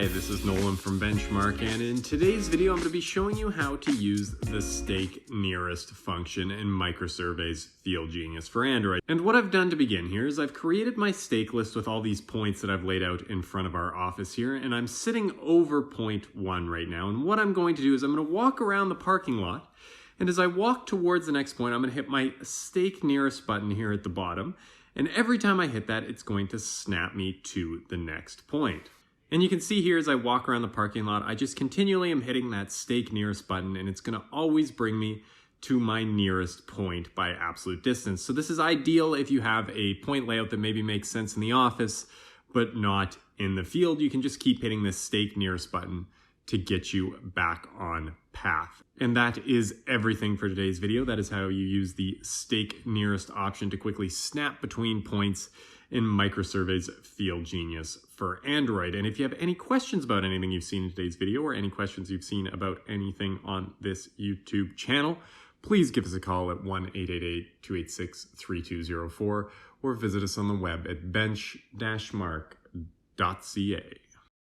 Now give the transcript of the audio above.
Hi, this is Nolan from Benchmark, and in today's video I'm going to be showing you how to use the stake nearest function in Microsurvey's FieldGenius for Android. And what I've done to begin here is I've created my stake list with all these points that I've laid out in front of our office here, and I'm sitting over point 1 right now. And what I'm going to do is I'm going to walk around the parking lot, and as I walk towards the next point, I'm going to hit my stake nearest button here at the bottom. And every time I hit that, it's going to snap me to the next point. And you can see here as I walk around the parking lot, I just continually am hitting that stake nearest button, and it's going to always bring me to my nearest point by absolute distance. So this is ideal if you have a point layout that maybe makes sense in the office, but not in the field. You can just keep hitting this stake nearest button to get you back on path. And that is everything for today's video. That is how you use the stake nearest option to quickly snap between points in Microsurvey's FieldGenius for Android. And if you have any questions about anything you've seen in today's video or any questions you've seen about anything on this YouTube channel, please give us a call at 1-888-286-3204 or visit us on the web at bench-mark.ca.